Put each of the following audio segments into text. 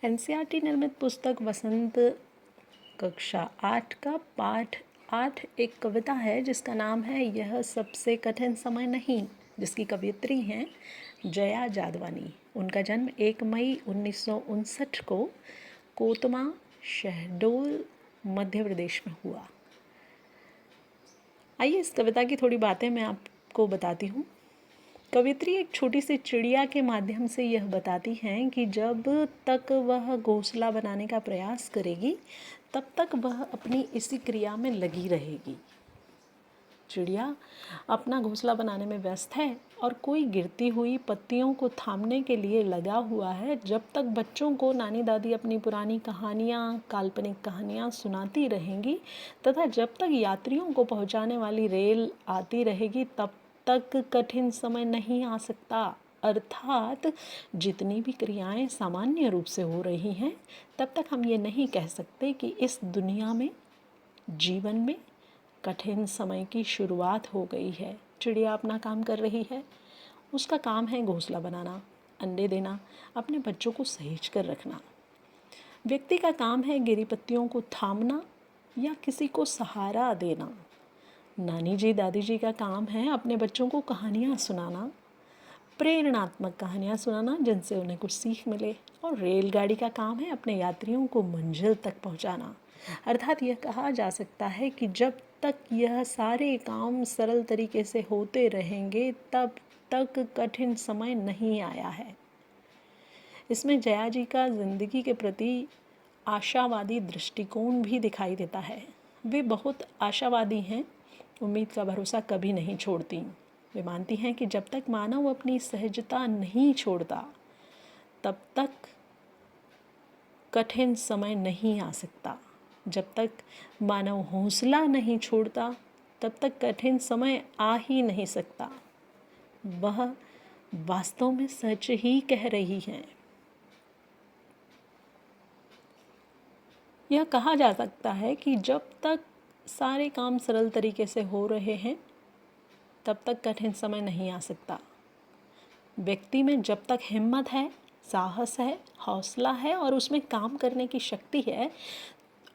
NCERT निर्मित पुस्तक वसंत कक्षा 8 का पाठ 8 एक कविता है जिसका नाम है यह सबसे कठिन समय नहीं, जिसकी कवयित्री हैं जया जादवानी। उनका जन्म 1 मई 1959 को कोतमा शहडोल मध्य प्रदेश में हुआ। आइए इस कविता की थोड़ी बातें मैं आपको बताती हूँ। कवित्री एक छोटी सी चिड़िया के माध्यम से यह बताती हैं कि जब तक वह घोंसला बनाने का प्रयास करेगी तब तक वह अपनी इसी क्रिया में लगी रहेगी। चिड़िया अपना घोंसला बनाने में व्यस्त है और कोई गिरती हुई पत्तियों को थामने के लिए लगा हुआ है। जब तक बच्चों को नानी दादी अपनी पुरानी कहानियाँ, काल्पनिक कहानियाँ सुनाती रहेंगी तथा जब तक यात्रियों को पहुँचाने वाली रेल आती रहेगी तब तक कठिन समय नहीं आ सकता। अर्थात जितनी भी क्रियाएं सामान्य रूप से हो रही हैं तब तक हम ये नहीं कह सकते कि इस दुनिया में, जीवन में कठिन समय की शुरुआत हो गई है। चिड़िया अपना काम कर रही है, उसका काम है घोंसला बनाना, अंडे देना, अपने बच्चों को सहेज कर रखना। व्यक्ति का काम है गिरी पत्तियों को थामना या किसी को सहारा देना। नानी जी, दादी जी का काम है अपने बच्चों को कहानियाँ सुनाना, प्रेरणात्मक कहानियाँ सुनाना जिनसे उन्हें कुछ सीख मिले। और रेलगाड़ी का काम है अपने यात्रियों को मंजिल तक पहुँचाना। अर्थात यह कहा जा सकता है कि जब तक यह सारे काम सरल तरीके से होते रहेंगे तब तक कठिन समय नहीं आया है। इसमें जया जी का जिंदगी के प्रति आशावादी दृष्टिकोण भी दिखाई देता है। वे बहुत आशावादी हैं, उम्मीद का भरोसा कभी नहीं छोड़ती। वे मानती हैं कि जब तक मानव अपनी सहजता नहीं छोड़ता तब तक कठिन समय नहीं आ सकता। जब तक मानव हौसला नहीं छोड़ता तब तक कठिन समय आ ही नहीं सकता। वह वास्तव में सच ही कह रही हैं। यह कहा जा सकता है कि जब तक सारे काम सरल तरीके से हो रहे हैं तब तक कठिन समय नहीं आ सकता। व्यक्ति में जब तक हिम्मत है, साहस है, हौसला है और उसमें काम करने की शक्ति है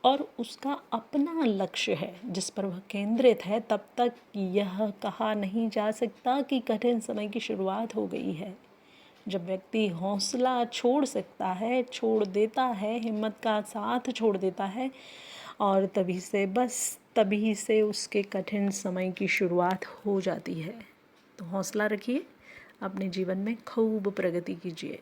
और उसका अपना लक्ष्य है जिस पर वह केंद्रित है, तब तक यह कहा नहीं जा सकता कि कठिन समय की शुरुआत हो गई है। जब व्यक्ति हौसला छोड़ सकता है, छोड़ देता है, हिम्मत का साथ छोड़ देता है और तभी से उसके कठिन समय की शुरुआत हो जाती है। तो हौसला रखिए, अपने जीवन में खूब प्रगति कीजिए।